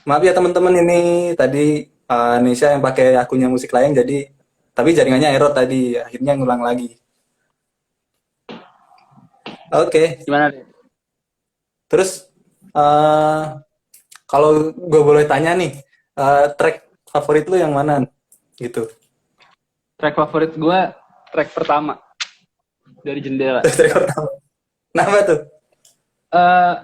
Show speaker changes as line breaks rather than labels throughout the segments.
Maaf ya teman-teman, ini tadi Nisha yang pakai akunnya Musik Layang, jadi tapi jaringannya error tadi, akhirnya ngulang lagi. Oke,
Gimana deh?
terus eh, kalau gue boleh tanya nih, track favorit lu yang mana? Gitu.
Track favorit gue, track pertama dari Jendela.
Track pertama. Kenapa tuh?
Eh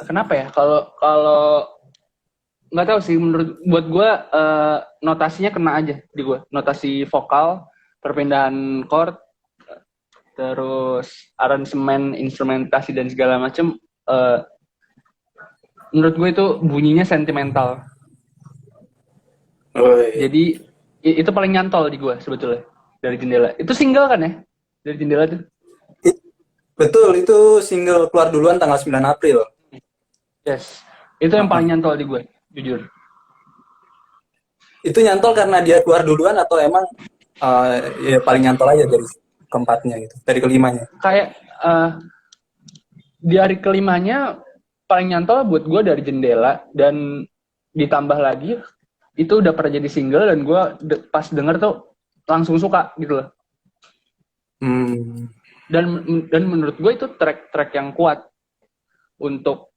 Kenapa ya? Kalau kalau nggak tahu sih, menurut buat gue notasinya kena aja di gue. Notasi vokal, perpindahan chord, terus aransemen, instrumentasi dan segala macem. eh, Menurut gue itu bunyinya sentimental.
Oh, iya.
Jadi itu paling nyantol di gue sebetulnya dari Jendela. Itu single kan ya? Dari Jendela tuh.
Betul, itu single keluar duluan tanggal 9 April.
Yes. Itu yang paling
Heeh.
nyantol di gue, jujur.
Itu nyantol karena dia keluar duluan atau emang ya paling nyantol aja dari keempatnya gitu, dari kelimanya.
Kayak di hari kelimanya paling nyantol buat gue dari Jendela, dan ditambah lagi itu udah pernah jadi single dan gue pas denger tuh langsung suka gitu loh.
Hmm.
Dan menurut gue itu track-track yang kuat untuk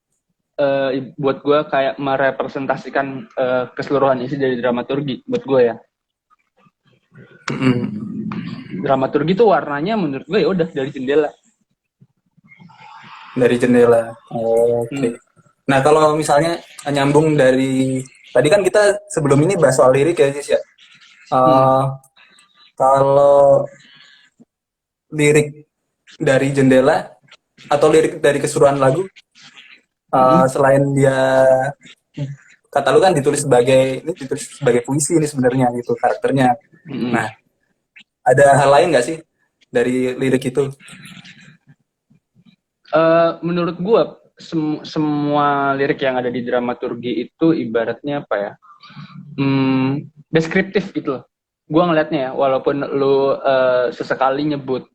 buat gue kayak merepresentasikan keseluruhan isi dari dramaturgi buat gue ya.
Hmm.
Dramaturgi tuh warnanya menurut gue ya udah dari Jendela.
Dari jendela. Oh, oke.
Hmm.
Nah, kalau misalnya nyambung dari tadi kan kita sebelum ini bahas soal lirik ya, Sis ya.
Hmm.
Eh, kalau lirik dari jendela atau lirik dari keseluruhan lagu,
Hmm.
selain dia kata lu kan ditulis sebagai puisi ini sebenarnya gitu karakternya.
Hmm.
Nah, ada hal lain nggak sih dari lirik itu?
Menurut gue semua lirik yang ada di dramaturgi itu ibaratnya apa ya? Deskriptif gitu loh. Gue ngelihatnya ya, walaupun lu sesekali nyebut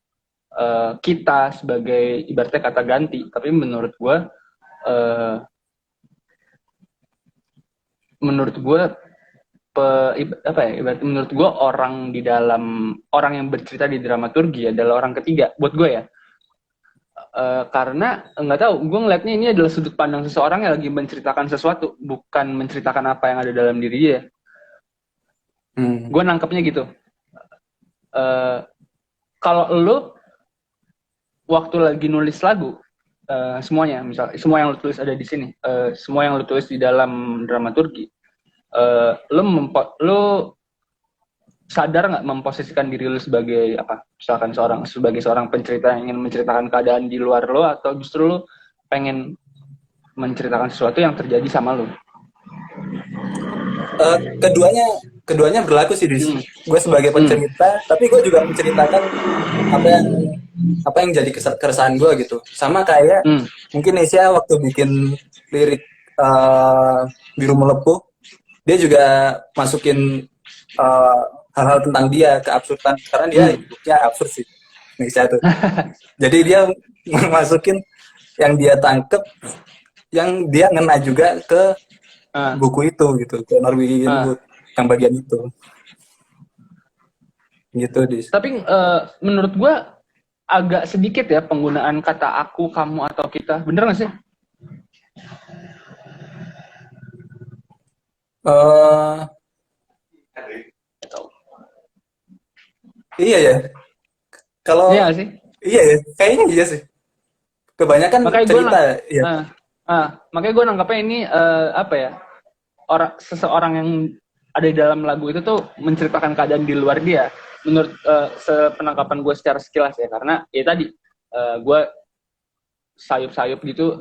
kita sebagai ibaratnya kata ganti, tapi uh, menurut gue apa ya, ibaratnya menurut gue orang yang bercerita di dramaturgi adalah orang ketiga buat gue ya. Karena nggak tahu, gue ngelihatnya ini adalah sudut pandang seseorang yang lagi menceritakan sesuatu, bukan menceritakan apa yang ada dalam diri dia.
Hmm.
Gue nangkepnya gitu. Uh, Kalau lu waktu lagi nulis lagu, semuanya, misal semua yang lu tulis ada di sini, semua yang lu tulis di dalam dramaturgi, lu sadar nggak memposisikan diri lu sebagai apa? Misalkan sebagai seorang pencerita yang ingin menceritakan keadaan di luar lo, atau justru lu pengen menceritakan sesuatu yang terjadi sama lu?
Keduanya keduanya berlaku sih, Dis.
Hmm.
Gue sebagai
Hmm.
pencerita, tapi gue juga menceritakan apa yang jadi keresahan gue gitu. Sama kayak
Hmm.
mungkin Nesya waktu bikin lirik Biru Melepuh, dia juga masukin eh, hal-hal tentang dia, keabsurdan, karena dia
Hmm.
hidupnya absurd sih, Nesya tuh. Jadi dia masukin yang dia tangkep, yang dia ngena juga ke
Ah.
buku itu gitu, ke Norwegian
Ah.
Wood, yang bagian itu. Gitu, Dis.
Tapi menurut gue agak sedikit ya penggunaan kata aku, kamu, atau kita. Bener nggak sih?
eh iya ya. Kalau
Iya nggak sih?
iya ya, kayaknya iya sih. Kebanyakan
Makanya gue
cerita, ya.
uh, makanya gue nangkapnya ini apa ya? Seseorang yang ada di dalam lagu itu tuh menceritakan keadaan di luar dia. Menurut sepenangkapan gue secara sekilas ya, karena ya tadi gue sayup-sayup gitu,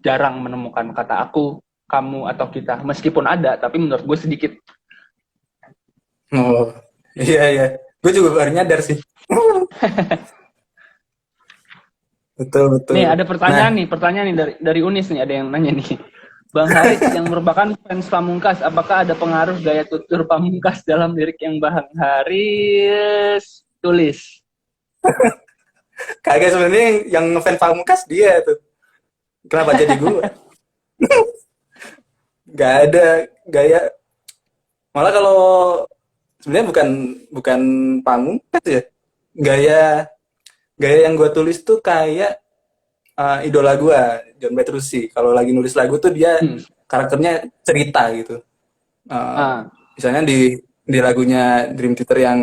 jarang menemukan kata aku, kamu, atau kita. Meskipun ada, tapi menurut gue sedikit.
Oh, iya iya. Gue juga baru nyadar sih. Betul
Nih
betul.
ada
Nah,
pertanyaan nih dari Unis nih, ada yang nanya nih. Bang Haris yang merupakan fans Pamungkas, apakah ada pengaruh gaya tutur Pamungkas dalam lirik yang Bang Haris tulis?
kagak sebenarnya yang ngefans Pamungkas dia tuh. Kenapa jadi gue? nggak ada gaya. Malah kalau sebenarnya bukan bukan Pamungkas ya. Gaya gaya yang gue tulis tuh kayak idola gue, John Petrucci. Kalau lagi nulis lagu tuh dia
Hmm.
karakternya cerita gitu. Eh,
Ah,
Misalnya di lagunya Dream Theater yang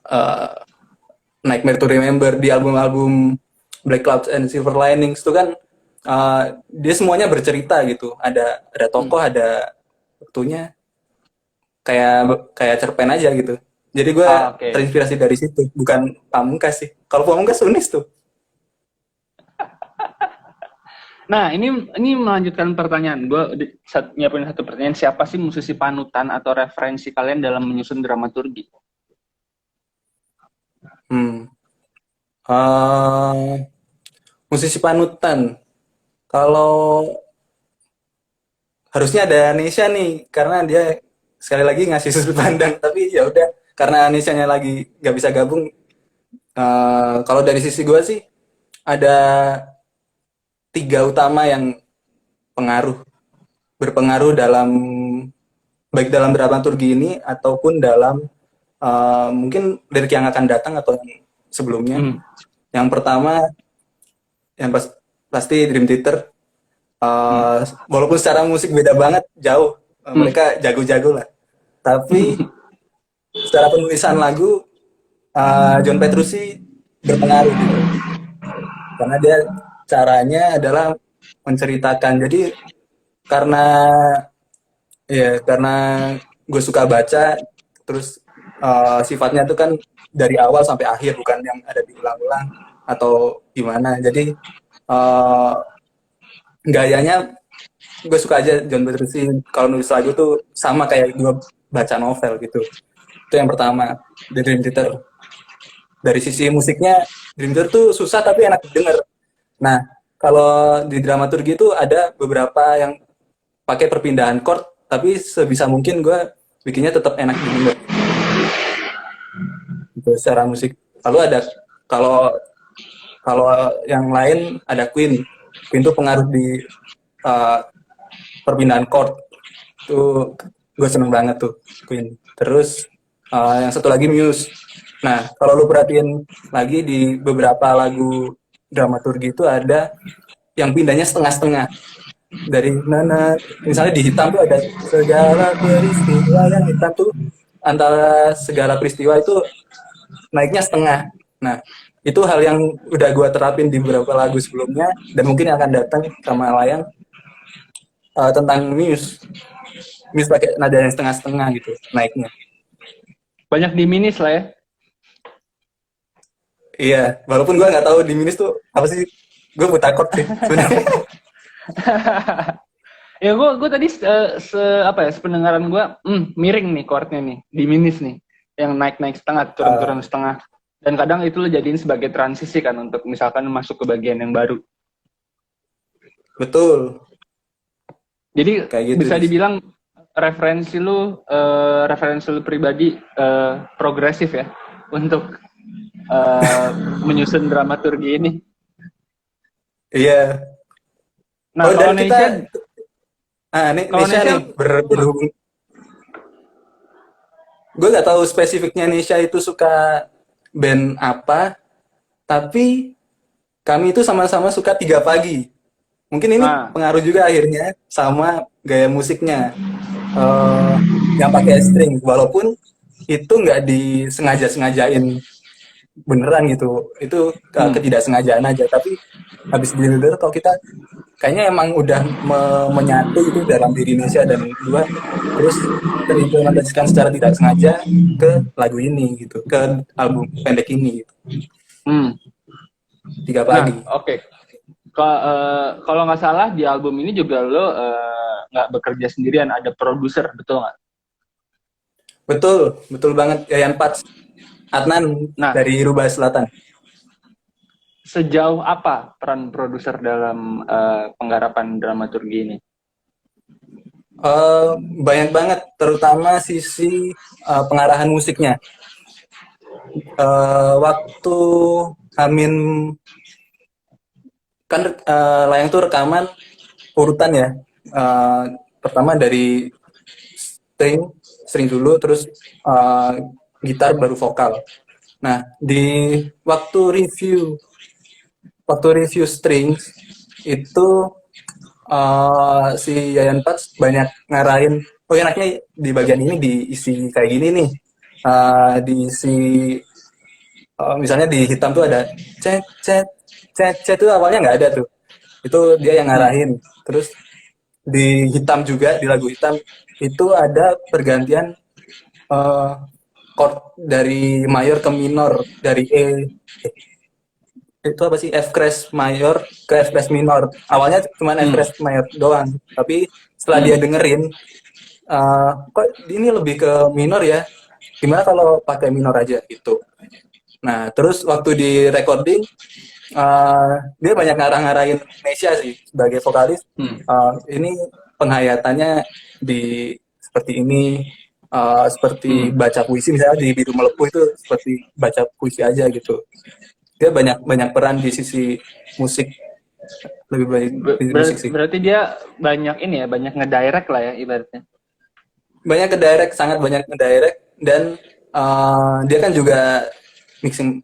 eh, Nightmare to Remember, di album-album Black Clouds and Silver Linings itu kan dia semuanya bercerita gitu. Ada
hmm.
tokoh, ada waktunya, kayak kayak cerpen aja gitu. Jadi gue
Ah, oke.
terinspirasi dari situ, bukan Pamungkas sih. Kalau Pamungkas unis tuh.
Nah, ini melanjutkan pertanyaan. Gue nyiapin satu pertanyaan. Siapa sih musisi panutan atau referensi kalian dalam menyusun dramaturgi?
Hmm. Eh, Musisi panutan. Kalau harusnya ada Nesha nih, karena dia sekali lagi ngasih sudut pandang. Tapi ya udah, karena Nesha-nya lagi nggak bisa gabung. Kalau dari sisi gue sih ada tiga utama yang pengaruh berpengaruh dalam baik dalam dramaturgi ini ataupun dalam mungkin lirik yang akan datang atau yang sebelumnya.
Hmm.
Yang pertama yang pasti Dream Theater.
Hmm.
Walaupun secara musik beda banget, jauh.
Hmm.
Mereka jago-jago lah. Tapi secara penulisan lagu, John Petrucci berpengaruh gitu. Karena dia caranya adalah menceritakan. Jadi karena karena gue suka baca, terus sifatnya tuh kan dari awal sampai akhir, bukan yang ada diulang-ulang atau gimana. Jadi uh, gayanya gue suka aja John Petrucci kalau nulis lagu tuh sama kayak gue baca novel gitu. Itu yang pertama, The Dream Theater. Dari sisi musiknya, Dream Theater tuh susah tapi enak didengar. Nah, kalau di dramaturgi itu ada beberapa yang pakai perpindahan chord, tapi sebisa mungkin gue bikinnya tetap enak didengar gitu secara musik. Lalu ada kalau kalau yang lain ada Queen. Queen tuh pengaruh di uh, perpindahan chord tuh, gue seneng banget tuh Queen. Terus yang satu lagi Muse. Nah, kalau lu perhatiin lagi di beberapa lagu dramaturgi itu ada yang pindahnya setengah-setengah. Dari mana, misalnya di Hitam tuh ada segala peristiwa, yang Hitam tuh antara segala peristiwa itu naiknya setengah. Nah, itu hal yang udah gue terapin di beberapa lagu sebelumnya dan mungkin yang akan datang sama Layang tentang Muse. Muse pakai nada yang setengah-setengah gitu naiknya.
Banyak di minis lah ya.
Iya, walaupun gue nggak tahu di Minis tuh apa sih, gue buta chord sih sebenarnya.
Ya gue tadi apa ya, sependengaran gue miring nih chordnya nih di minis nih, yang naik setengah turun setengah, dan kadang itu lo jadiin sebagai transisi kan untuk misalkan masuk ke bagian yang baru.
Betul,
Jadi
kayak gitu
bisa
sih.
dibilang referensi lu pribadi progresif ya untuk menyusun dramaturgi ini.
Iya.
Nah
Oh,
kalau
dan kita,
Nesha, kalau
Nesha nih
Nesha,
berhubung. Gue nggak tahu spesifiknya Nesha itu suka band apa, tapi kami itu sama-sama suka Tiga Pagi. Mungkin ini
ah,
pengaruh juga akhirnya sama gaya musiknya eh yang pakai string, walaupun itu nggak disengaja-sengajain beneran gitu, itu
hmm,
ketidaksengajaan aja. Tapi habis denger kalau kita kayaknya emang udah menyatu itu dalam diri Indonesia dan gua, terus terimplementasikan secara tidak sengaja ke lagu ini gitu, ke album pendek ini gitu.
hmm.
Tiga
Nah
Pagi.
oke. Okay. Kalau nggak salah di album ini juga lo nggak bekerja sendirian, ada produser, betul nggak?
Betul, betul banget. Yayan Pats, Adnan
Nah,
dari Rubah Selatan.
sejauh apa peran produser dalam penggarapan dramaturgi ini?
Eh, Banyak banget, terutama sisi pengarahan musiknya. Waktu Hamin kan Layang tuh rekaman urutan ya. Eh, pertama dari string dulu, terus eh, gitar baru vokal. Nah, di waktu review strings itu si Yayan Pats banyak ngarahin, oh enaknya di bagian ini diisi kayak gini nih. Diisi misalnya di hitam tuh ada cet cet cet cet tuh awalnya nggak ada tuh. Itu dia yang
Hmm.
ngarahin. Terus di hitam juga di lagu hitam itu ada pergantian eh, chord dari mayor ke minor, dari itu apa sih, F crash mayor ke F crash minor. Awalnya cuma F
Hmm.
crash mayor doang, tapi setelah dia
Hmm.
dengerin, kok ini lebih ke minor ya, gimana kalau pakai minor aja gitu. Nah terus waktu di recording, dia banyak ngarah-ngarahin Nesya sih sebagai vokalis.
Hmm.
Ini penghayatannya di seperti ini, seperti
Hmm.
baca puisi, misalnya di Biru Melepuh itu seperti baca puisi aja gitu. Dia banyak banyak peran di sisi musik, lebih baik di musik sih.
Berarti dia banyak ini ya, banyak ngedirect lah ya ibaratnya.
Banyak ke direct, sangat banyak ke direct, dan dia kan juga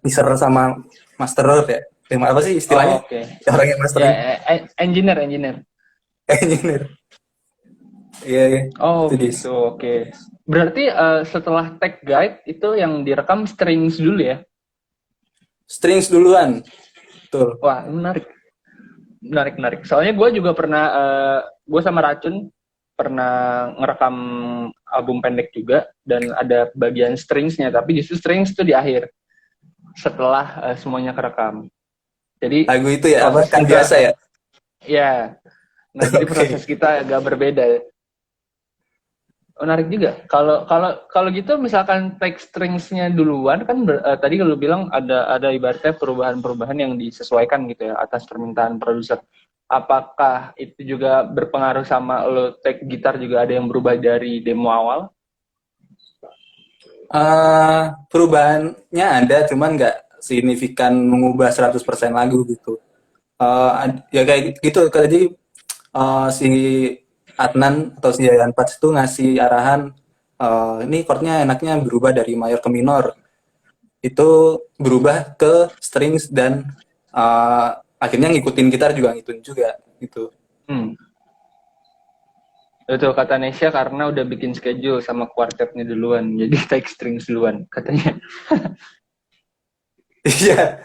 mixer sama masterer ya. Apa sih
Oh,
istilahnya?
oke.
Ya, orang yang
Ya,
mastering
engineer.
engineer. Iya, iya.
Oh
Itu dis.
gitu, oke. Berarti setelah tag guide itu yang direkam strings dulu ya?
Strings duluan. Betul.
Wah, menarik. Soalnya gue juga pernah, gue sama Racun pernah ngerekam album pendek juga dan ada bagian stringsnya, tapi justru strings itu di akhir setelah semuanya kerekam. Jadi
Lagu itu ya, apa
proses
kan biasa
kita,
ya?
ya, nah jadi proses
Oke.
kita agak berbeda. Menarik juga. Kalau kalau kalau gitu misalkan take stringsnya duluan kan tadi kalau bilang ada ibaratnya perubahan-perubahan yang disesuaikan gitu ya atas permintaan produser. Apakah itu juga berpengaruh sama lo take gitar juga ada yang berubah dari demo awal?
Perubahannya ada, cuman nggak signifikan mengubah 100% lagu gitu. Ya kayak gitu. Tadi si Adnan atau si Yayan Pats itu ngasih arahan, ini chordnya enaknya berubah dari mayor ke minor. Itu berubah ke strings, dan akhirnya ngikutin gitar juga ngikutin juga gitu.
Hmm. Itu kata Nesya karena udah bikin schedule sama kuartetnya duluan, jadi take strings duluan katanya.
Iya,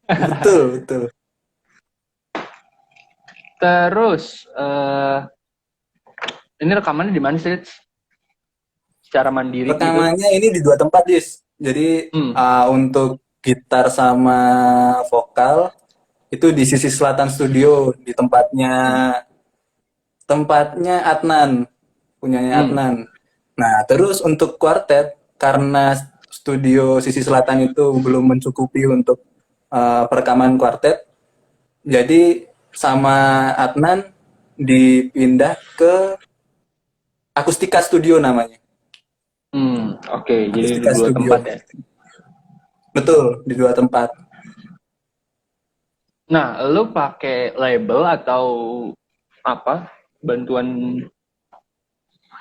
betul, betul.
Terus ini rekamannya di mana sih? Rich? Secara mandiri gitu?
Rekamannya ini di dua tempat, Dis. Jadi
Hmm.
untuk gitar sama vokal itu di sisi selatan studio, di tempatnya tempatnya Adnan, punyanya
Hmm.
Adnan. Nah, terus untuk kuartet, karena studio sisi selatan itu belum mencukupi untuk perekaman kuartet, jadi sama Adnan dipindah ke Akustika Studio namanya.
Oke. Jadi di
Akustika
dua tempat
Studio.
ya.
Betul, di dua tempat.
Nah, lu pakai label atau apa? Bantuan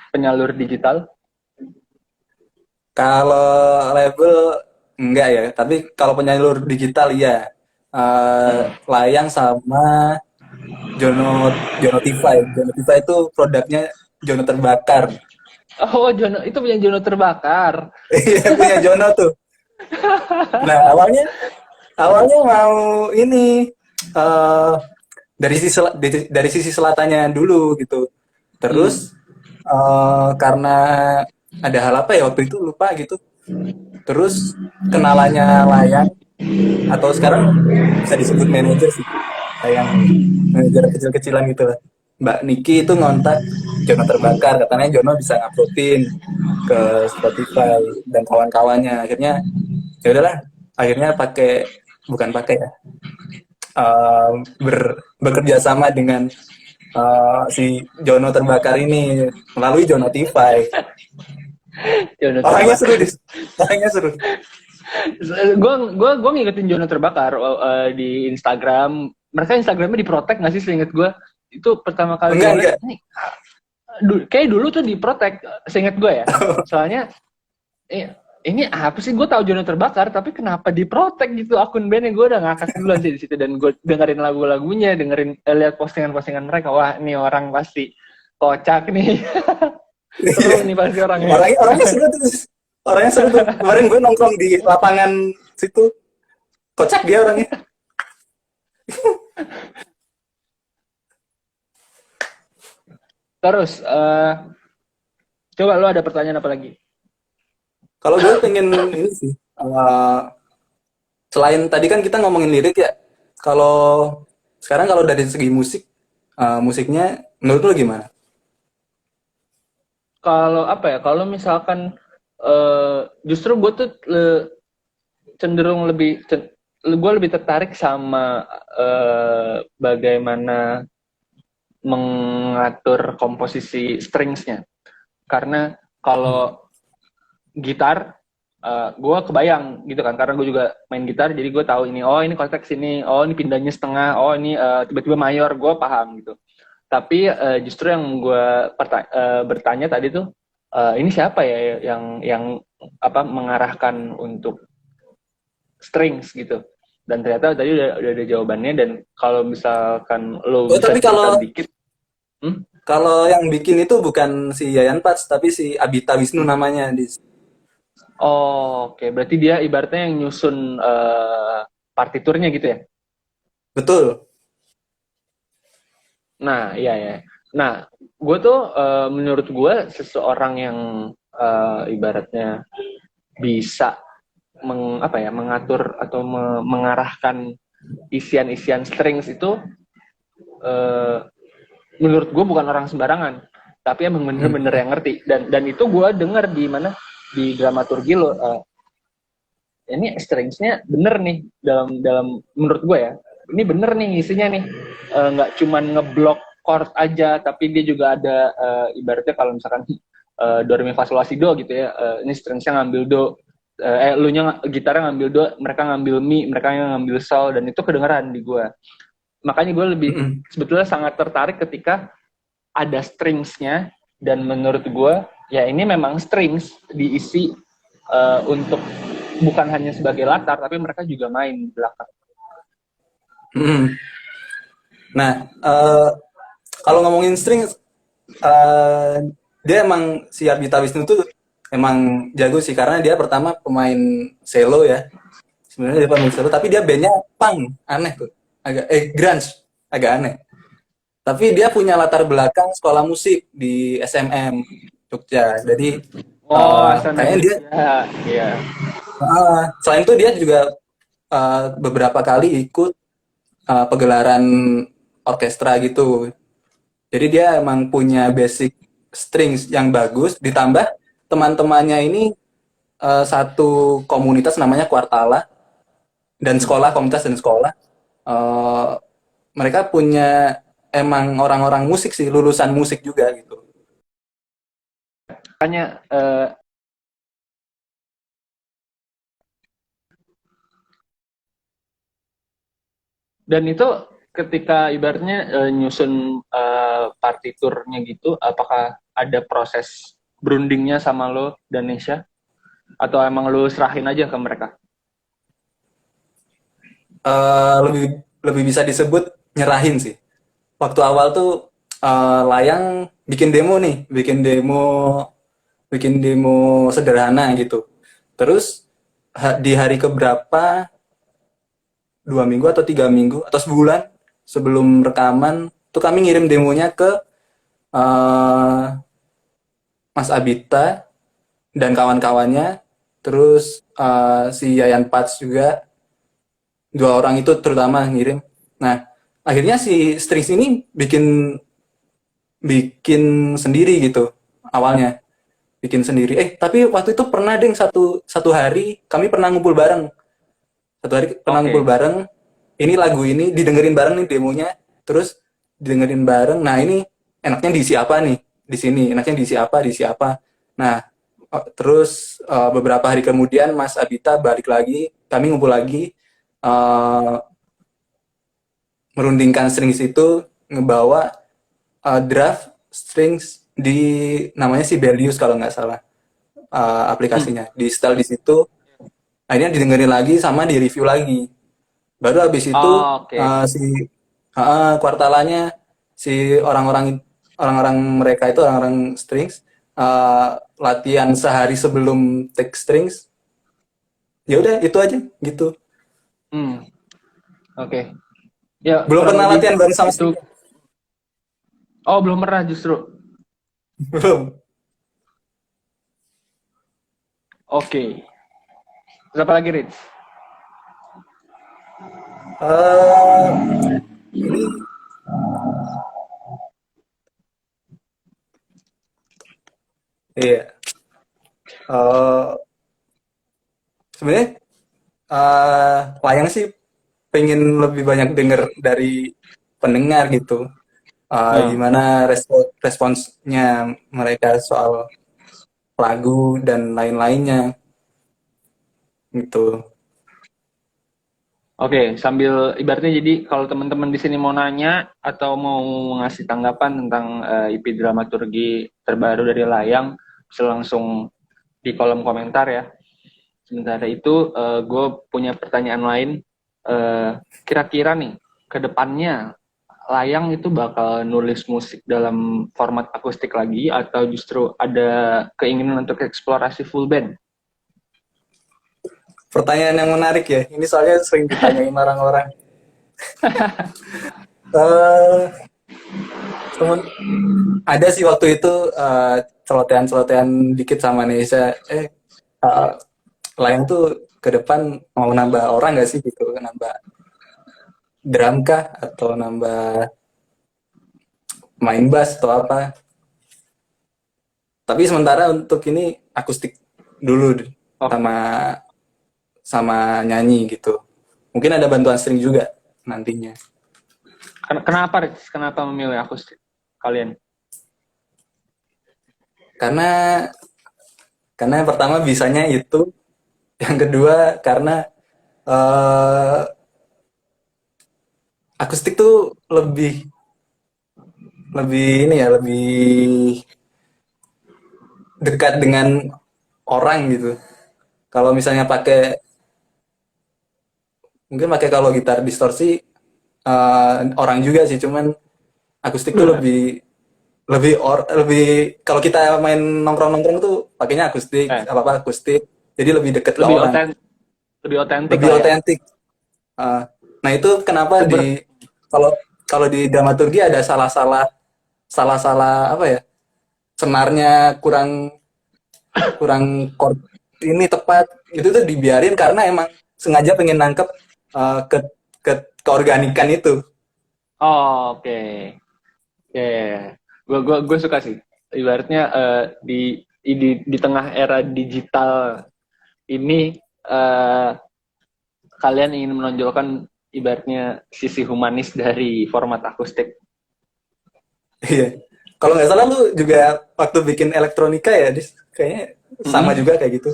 penyalur digital?
Kalau label enggak ya, tapi kalau penyalur digital iya.
Hmm.
Layang sama Jonotify. Jonotify itu produknya Jono Terbakar.
Oh, Jono itu punya Jono terbakar.
Iya, punya Jono tuh. Nah, awalnya awalnya mau ini, eh dari sisi selatannya dulu gitu.
Hmm.
Terus karena ada hal apa ya waktu itu lupa gitu. Terus kenalannya Layang, atau sekarang bisa disebut manajer sih, kayak manajer kecil-kecilan gitu lah. Mbak Niki itu ngontak Jono Terbakar, katanya Jono bisa nguploadin ke Spotify dan kawan-kawannya. Akhirnya ya udahlah, akhirnya bukan pakai ya, bekerja sama dengan si Jono Terbakar ini melalui Jonotify.
Jono
Orangnya seru,
terbakar.
orangnya seru.
Gue ngikutin Jono terbakar di Instagram. Mereka Instagramnya diprotek nggak sih seinget gue? itu pertama kali gue
Enggak.
ngeliat nih, kayak dulu tuh diprotek, seingat gue ya. Soalnya ini apa sih, gue tahu Jono terbakar tapi kenapa diprotek gitu akun bandnya. Gue udah ngakak duluan sih di situ, dan gue dengerin lagu-lagunya, dengerin lihat postingan-postingan mereka. Wah, ini orang pasti kocak nih. Seru nih pasti orangnya.
Orangnya seru tuh. Orangnya seru tuh. Kemarin gue nongkrong di lapangan situ. Kocak dia orangnya.
Terus coba lo ada pertanyaan apa lagi?
Kalau gue pengen ini sih. Selain tadi kan kita ngomongin lirik ya. Kalau sekarang kalau dari segi musik, musiknya menurut lo gimana?
Kalau apa ya? Kalau misalkan justru gue tuh cenderung gue lebih tertarik sama bagaimana mengatur komposisi stringsnya. Karena kalau gitar, gue kebayang gitu kan, karena gue juga main gitar, jadi gue tahu ini, oh ini konteks ini, oh ini pindahnya setengah, oh ini tiba-tiba mayor, gue paham gitu. Tapi justru yang gue bertanya tadi tuh, ini siapa ya yang apa mengarahkan untuk strings gitu. Dan ternyata tadi udah ada jawabannya. Dan kalau misalkan lo
Oh,
bisa
tapi
cerita
kalau
dikit.
kalau yang bikin itu bukan si Yayan Pats, tapi si Abita Wisnu namanya.
Oh, oke. Berarti dia ibaratnya yang nyusun partiturnya gitu ya?
Betul.
Nah, iya ya. Nah, gue tuh menurut gue seseorang yang ibaratnya bisa mengatur atau mengarahkan isian-isian strings itu, menurut gue bukan orang sembarangan, tapi emang bener-bener yang ngerti. Dan itu gue denger di mana, di dramaturgi lo, ini stringsnya bener nih dalam menurut gue ya, ini bener nih isinya nih, nggak cuman ngeblok chord aja, tapi dia juga ada ibaratnya kalau misalkan do re mi fa sol la si do gitu ya, ini stringsnya ngambil do, lu nya gitarnya ngambil do, mereka ngambil mi, mereka ngambil sol, dan itu kedengeran di gue. Makanya gue lebih sebetulnya sangat tertarik ketika ada stringsnya. Dan menurut gue ya ini memang strings diisi untuk bukan hanya sebagai latar, tapi mereka juga main di belakang.
Nah, kalau ngomongin string, dia emang si Abita Wisnu tuh emang jago sih, karena dia pertama pemain cello ya. Sebenarnya dia pemain cello, tapi dia bandnya punk, aneh tuh, agak grunge, agak aneh. Tapi dia punya latar belakang sekolah musik di SMM Jogja. Jadi
Oh, SNM
kayaknya dia
Jogja, iya.
selain itu dia juga beberapa kali ikut pegelaran orkestra gitu. Jadi dia emang punya basic strings yang bagus, ditambah teman-temannya ini satu komunitas namanya Kuartala, dan sekolah, komunitas dan sekolah. Eh, Mereka punya emang orang-orang musik sih, lulusan musik juga gitu.
Makanya dan itu ketika ibaratnya nyusun partiturnya gitu, apakah ada proses berundingnya sama lo dan Nesha, atau emang lo serahin aja ke mereka?
Lebih lebih bisa disebut nyerahin sih. Waktu awal tuh Layang bikin demo sederhana gitu. Terus di hari keberapa, 2 minggu atau 3 minggu atau sebulan sebelum rekaman tuh kami ngirim demonya ke eh, Mas Abita dan kawan-kawannya, terus si Yayan Pats juga, dua orang itu terutama ngirim. Nah, akhirnya si Strings ini bikin bikin sendiri gitu awalnya, bikin sendiri. Tapi waktu itu pernah deh satu hari kami pernah ngumpul bareng. Satu hari pernah ngumpul
Oke.
bareng. Ini lagu ini didengerin bareng nih demonya, terus didengerin bareng. Nah, ini enaknya diisi apa nih? Di sini enaknya diisi apa? Diisi apa? Nah, terus beberapa hari kemudian Mas Abita balik lagi, kami ngumpul lagi, merundingkan strings itu. ngebawa draft strings di namanya Sibelius kalau nggak salah,
Hmm.
aplikasinya di install di situ, akhirnya didengerin lagi sama di review lagi, baru habis itu
Oh, oke.
si kuartalannya, si orang-orang mereka itu orang-orang strings, latihan sehari sebelum take strings, ya udah itu aja gitu.
Hmm. Oke. Ya,
Belum
kurang
pernah
lebih
latihan bareng sama
itu.
string.
Oh, belum pernah justru.
Belum.
Oke. Terus apa lagi, Rich?
eh ini iya. eh Sebenarnya Layang sih pengen lebih banyak denger dari pendengar gitu.
Nah,
Gimana responsnya mereka soal lagu dan lain-lainnya gitu.
oke, sambil ibaratnya jadi kalau teman-teman di sini mau nanya atau mau ngasih tanggapan tentang IP dramaturgi terbaru dari Layang, bisa langsung di kolom komentar ya. Sementara itu, gue punya pertanyaan lain. Kira-kira nih, ke depannya Layang itu bakal nulis musik dalam format akustik lagi atau justru ada keinginan untuk eksplorasi full band?
Pertanyaan yang menarik ya. Ini soalnya sering ditanyain orang-orang. Eh, temen- ada sih waktu itu celotehan-celotehan dikit sama Nesha. Eh, Layang tuh ke depan mau nambah orang nggak sih gitu, nambah drum kah atau nambah main bass atau apa. Tapi sementara untuk ini akustik dulu
Oh,
sama sama nyanyi gitu. Mungkin ada bantuan string juga nantinya.
kenapa, Rich? Kenapa memilih akustik kalian?
Karena yang pertama bisanya itu, yang kedua karena eh, akustik tuh lebih lebih ini ya, lebih dekat dengan orang gitu. Kalau misalnya pakai, mungkin pakai kalau gitar distorsi orang juga sih, cuman akustik tuh lebih lebih kalau kita main nongkrong-nongkrong tuh pakainya akustik,
Eh,
apa-apa akustik. Jadi lebih deket ke
lebih
orang,
oten, lebih otentik
lebih
lah ya.
otentik. Nah, itu kenapa
Seber,
kalau kalau di dramaturgi ada salah-salah apa ya? Senarnya kurang kurang chord ini tepat. Itu tuh dibiarin karena emang sengaja pengen nangkep ke keorganikan itu.
oh, oke. Oke, gue suka sih. Ibaratnya di tengah era digital ini eh, kalian ingin menonjolkan ibaratnya sisi humanis dari format akustik.
Iya. Kalau nggak salah lu juga waktu bikin elektronika ya, Dis? Kayaknya sama
Mm-mm.
juga kayak gitu.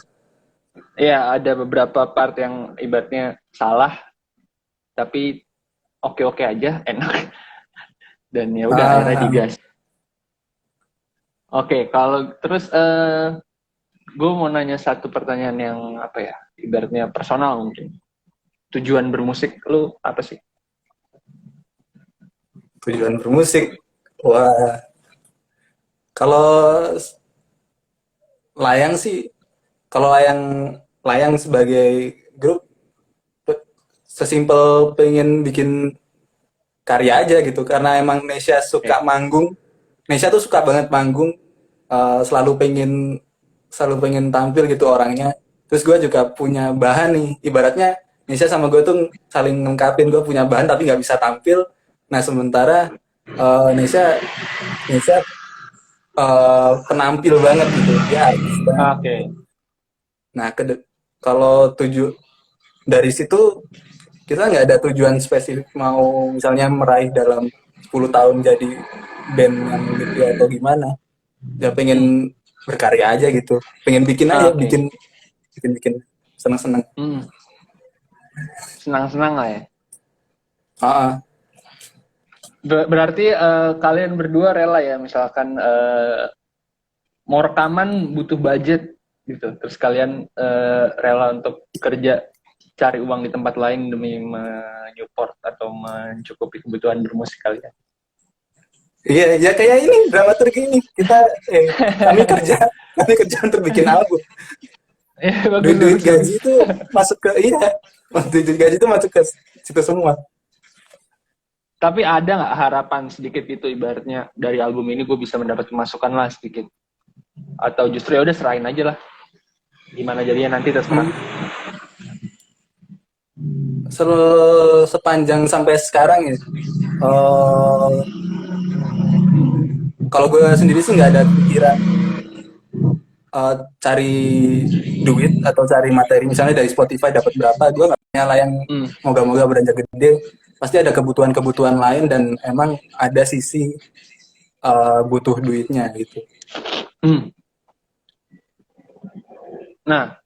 Iya, ada beberapa part yang ibaratnya salah, tapi oke-oke aja, enak. Dan ya udah akhirnya
Ah,
digas. Oke, kalau terus gue mau nanya satu pertanyaan yang apa ya, ibaratnya personal mungkin. Tujuan bermusik lu apa sih?
tujuan bermusik. Wah, kalau Layang sih, kalau Layang Layang sebagai grup sesimpel pengen bikin karya aja gitu, karena emang Nesha
Oke.
suka manggung. Nesha tuh suka banget manggung, selalu pengen tampil gitu orangnya. Terus gue juga punya bahan nih, ibaratnya Nesha sama gue tuh saling ngungkapin, gue punya bahan tapi nggak bisa tampil. Nah, sementara Nesha Nesha penampil banget gitu, dia artis banget.
Oke.
Nah, kalau dari situ kita nggak ada tujuan spesifik mau misalnya meraih dalam 10 tahun jadi band yang gede atau gimana. Ya
Hmm.
pengen berkarya aja gitu. Pengen bikin aja,
Oke.
bikin seneng-seneng.
Hmm. Senang-senang lah ya.
Ah, ah.
Berarti kalian berdua rela ya, misalkan mau rekaman butuh budget gitu, terus kalian rela untuk kerja cari uang di tempat lain demi menyupport atau mencukupi kebutuhan bermusik kalian.
Iya, ya kayak ini dramaturgi ini. Kami kerja, kami kerja untuk bikin album.
Bagus,
Duit-duit
bagus, bagus.
gaji itu masuk ke iya, duit gaji itu masuk ke situ semua.
Tapi ada nggak harapan sedikit itu, ibaratnya dari album ini gue bisa mendapat masukan lah sedikit, atau justru ya udah serahin aja lah, gimana jadinya nanti terserah.
Hmm, sepanjang sampai sekarang ya. eh, Kalau gue sendiri sih nggak ada pikiran cari duit atau cari materi misalnya dari Spotify dapat berapa. Gue nggak nyala yang
Hmm.
moga-moga beranjak gede. Pasti ada kebutuhan-kebutuhan lain dan emang ada sisi butuh duitnya gitu.
Hmm. Nah,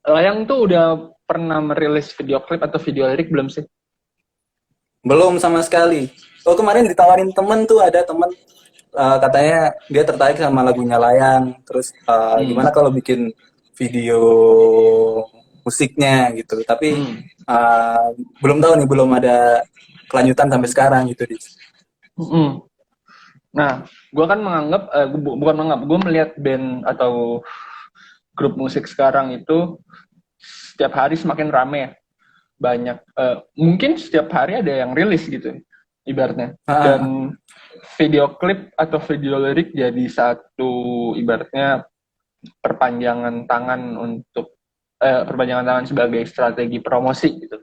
Layang tuh udah pernah merilis video klip atau video lirik belum sih?
Belum sama sekali. Oh, kemarin ditawarin temen tuh, ada temen katanya dia tertarik sama lagunya Layang. Terus
Hmm.
gimana kalau bikin video musiknya gitu. Tapi
Hmm.
uh, belum tahu nih, belum ada kelanjutan sampai sekarang gitu.
Hmm. Nah, gue kan menganggap, bukan menganggap, gue melihat band atau grup musik sekarang itu setiap hari semakin rame ya. Banyak, mungkin setiap hari ada yang rilis gitu, ibaratnya.
Ah,
Dan video klip atau video lirik jadi satu, ibaratnya perpanjangan tangan untuk, perpanjangan tangan sebagai strategi promosi gitu.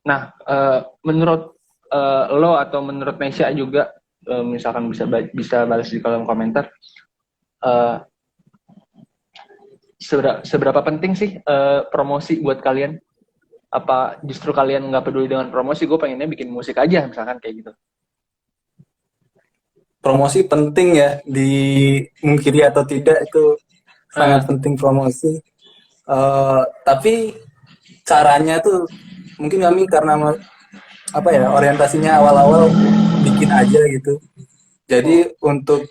Nah, menurut lo atau menurut Nesha juga, misalkan bisa balas di kolom komentar, eh, seberapa penting sih promosi buat kalian? Apa justru kalian nggak peduli dengan promosi? Gue pengennya bikin musik aja, misalkan kayak gitu.
promosi penting ya, dimungkiri atau tidak itu sangat
Eh,
penting promosi. Tapi caranya tuh mungkin kami karena apa ya, orientasinya awal-awal bikin aja gitu. Jadi untuk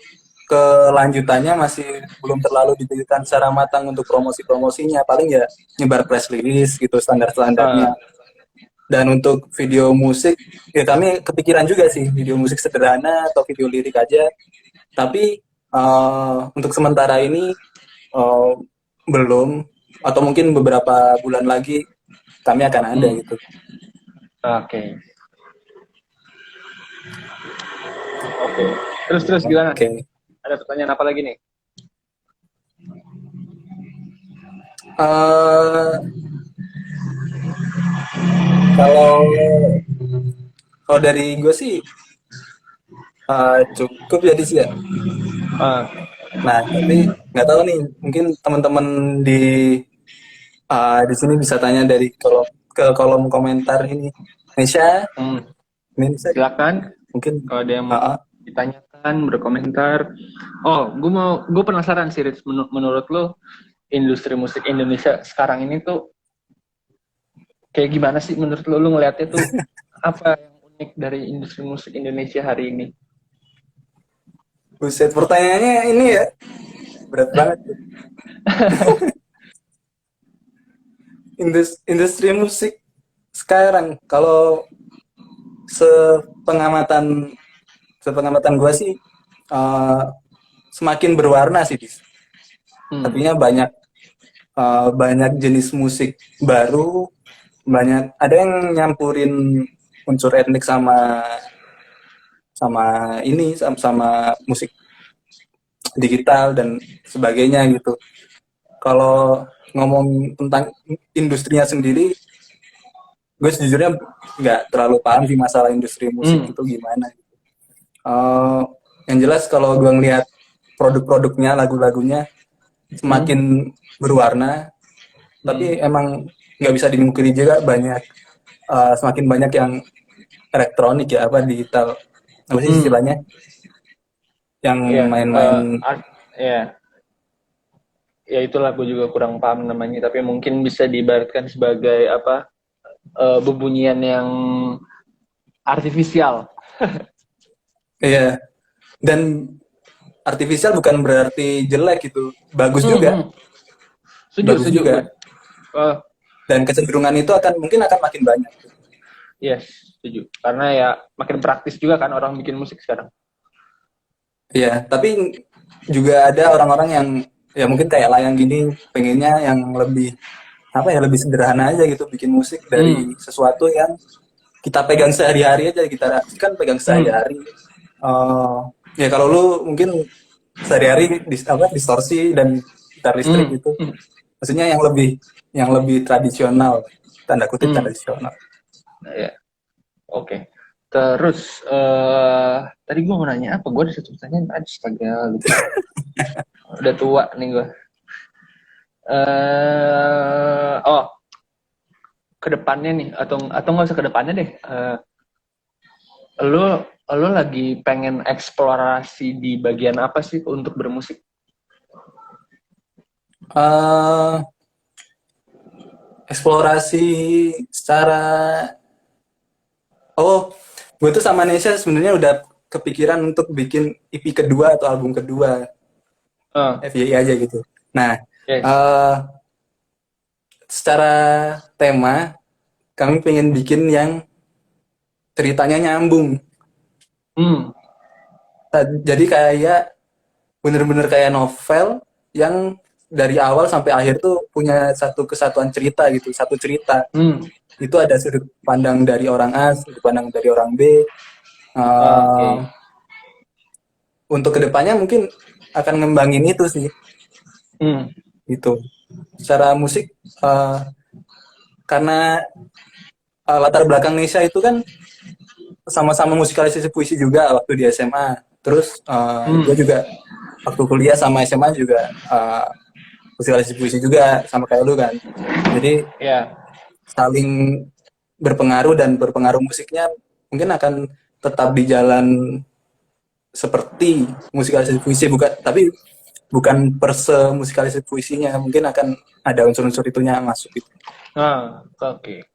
kelanjutannya masih belum terlalu dipikirkan secara matang untuk promosi-promosinya. Paling ya nyebar press release gitu standar-standarnya.
eh,
Dan untuk video musik, ya kami kepikiran juga sih video musik sederhana atau video lirik aja. Tapi untuk sementara ini eh, belum, atau mungkin beberapa bulan lagi kami akan ada
hmm,
gitu.
oke, oke. Terus gimana?
Oke.
Ada pertanyaan apa lagi nih?
Eh, kalau kalau dari gue sih cukup jadi sih ya.
Eh,
Nah, tapi nggak tahu nih, mungkin teman-teman di sini bisa tanya dari kolom komentar ini. Nisha,
hmm,
ini Nisha,
silakan
mungkin
kalau ada yang mau
uh,
ditanyakan, berkomentar. Oh, gue penasaran sih, Rich. Menurut lo industri musik Indonesia sekarang ini tuh kayak gimana sih menurut lo? Lo ngeliatnya tuh apa yang unik dari industri musik Indonesia hari ini?
buset, pertanyaannya ini ya berat banget. Industri musik sekarang, kalau sepengamatan sepengamatan gue sih uh, semakin berwarna sih, Dis.
Hmm.
Artinya banyak jenis musik baru, banyak ada yang nyampurin unsur etnik sama sama sama musik digital dan sebagainya gitu. Kalau ngomong tentang industrinya sendiri, gue sejujurnya nggak terlalu paham sih masalah industri musik
Hmm.
itu gimana. Eh, yang jelas kalau gue ngelihat produk-produknya, lagu-lagunya
Hmm.
semakin berwarna,
Hmm.
tapi emang nggak bisa dimungkiri juga semakin banyak yang elektronik ya, apa digital, apa sih
Hmm.
istilahnya, yang
Iya,
main-main.
ya, ya itulah, gue juga kurang paham namanya, tapi mungkin bisa diibaratkan sebagai apa, bebunyian yang artifisial.
Iya. Dan artifisial bukan berarti jelek gitu. Bagus
Hmm,
juga.
hmm. Setuju,
Bagus
setuju gue.
juga. Dan kecenderungan itu mungkin akan makin banyak.
Yes, setuju. Karena ya makin praktis juga kan orang bikin musik sekarang.
Iya, tapi juga ada orang-orang yang ya mungkin kayak Layang gini pengennya yang lebih apa ya lebih sederhana aja gitu bikin musik
Hmm,
dari sesuatu yang kita pegang sehari-hari aja kita kan pegang
hmm,
sehari-hari. Eh, ya kalau lu mungkin sehari-hari distorsi dan gitar listrik
hmm,
gitu.
hmm,
Maksudnya yang lebih tradisional, tanda kutip
hmm.
tradisional.
Nah, ya, oke. Terus tadi gue mau nanya apa? Gue ada satu pertanyaan tadi, astaga, lupa. Udah tua nih gue. Oh, kedepannya nih atau nggak usah kedepannya deh. Lu lu lagi pengen eksplorasi di bagian apa sih untuk bermusik?
eh Eksplorasi secara oh, gue tuh sama Nesha sebenarnya udah kepikiran untuk bikin EP kedua atau album kedua
Uh,
FYI aja gitu. Nah,
yes.
eh secara tema kami pengen bikin yang ceritanya nyambung.
Hmm.
Jadi kayak bener-bener kayak novel yang dari awal sampai akhir tuh punya satu kesatuan cerita gitu, satu cerita.
Hmm.
Itu ada sudut pandang dari orang A, sudut pandang dari orang B.
Oke.
Eh, untuk kedepannya mungkin akan ngembangin itu sih,
Hmm.
gitu. Secara musik, karena latar belakang Nisha itu kan sama-sama musikalisasi puisi juga waktu di SMA. Terus gue
Hmm.
juga waktu kuliah sama SMA juga musikalisasi puisi juga sama kayak lu kan. Jadi
Ya.
saling berpengaruh dan berpengaruh musiknya mungkin akan tetap di jalan seperti musikalisasi puisi bukan tapi bukan perse musikalisasi puisinya mungkin akan ada unsur-unsur itunya masuk gitu.
Ah, oke.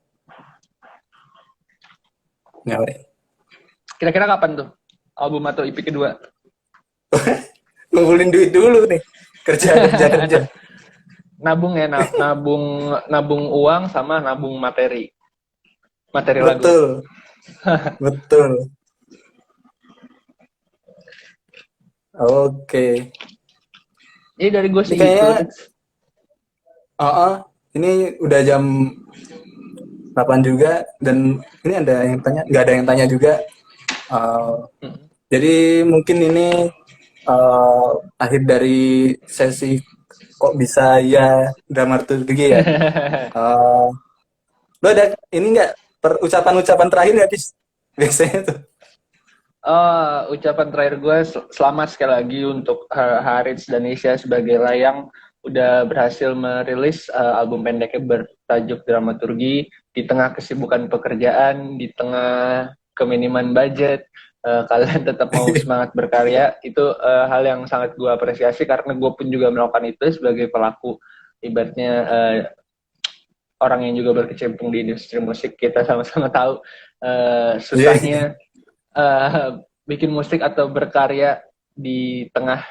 Ya,
Kira-kira kapan tuh album atau EP kedua?
ngumpulin duit dulu nih kerja kerja kerja.
Nabung ya, nabung nabung uang sama nabung materi. Materi lagu.
Betul, betul. Oke.
Ini dari gue
Ini
sih itu.
kayaknya, ini udah jam 8 juga dan ini ada yang tanya, nggak ada yang tanya juga. Eh, jadi mungkin ini akhir dari sesi kok bisa ya dramaturgi ya. Eh, lo ada ini nggak ucapan-ucapan terakhir nggak Kis? Biasanya tuh.
Ucapan terakhir gue selamat sekali lagi untuk Harits dan Isya sebagai Layang udah berhasil merilis album pendeknya bertajuk Dramaturgi di tengah kesibukan pekerjaan, di tengah keminiman budget. Kalian tetap mau semangat berkarya, itu hal yang sangat gue apresiasi karena gue pun juga melakukan itu sebagai pelaku, ibaratnya orang yang juga berkecimpung di industri musik. Kita sama-sama tahu
Iya.
susahnya bikin musik atau berkarya di tengah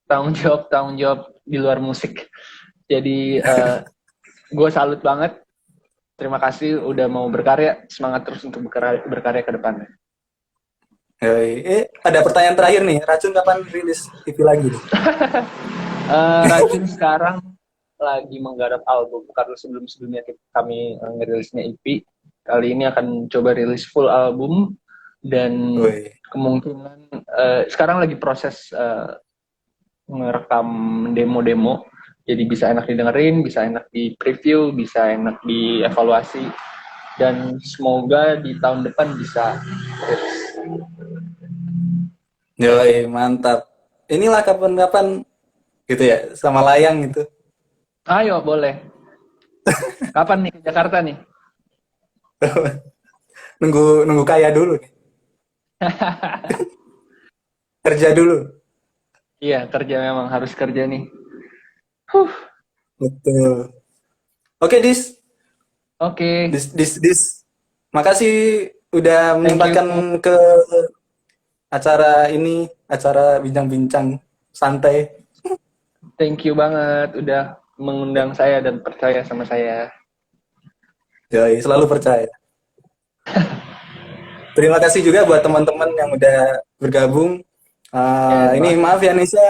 tanggung jawab di luar musik. Jadi gue salut banget. Terima kasih udah mau berkarya. Semangat terus untuk berkarya ke depannya.
Ada pertanyaan terakhir nih. Racun kapan rilis TV lagi nih?
Racun sekarang lagi menggarap album karena sebelumnya kami ngerilisnya EP. Kali ini akan coba rilis full album dan
Woi.
kemungkinan sekarang lagi proses ngerekam demo-demo, jadi bisa enak didengerin, bisa enak di preview, bisa enak dievaluasi, dan semoga di tahun depan bisa rilis.
Yoi, mantap. Inilah kapan-kapan gitu ya, sama Layang gitu.
Ayo, boleh. Kapan nih ke Jakarta nih?
Nunggu nunggu kaya dulu nih. Kerja dulu.
Iya, kerja memang harus kerja nih. Huh.
Betul. Oke, Dis.
Oke.
Dis. Makasih udah
Thank you.
menyempatkan ke acara ini, acara bincang-bincang santai.
Thank you banget udah mengundang saya dan percaya sama saya.
Yoi, selalu percaya. Terima kasih juga buat teman-teman yang udah bergabung.
Ya, terima
Ini
kasih.
maaf ya Nesha,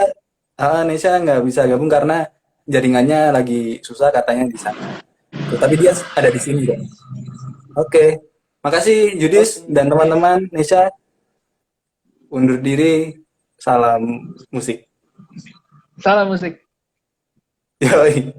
Nesha nggak bisa gabung karena jaringannya lagi susah katanya di sana. Tuh, tapi dia ada di sini dong. Oke, makasih Judis
Oke.
dan teman-teman Nesha. Undur diri. Salam musik.
Salam musik.
Yoi.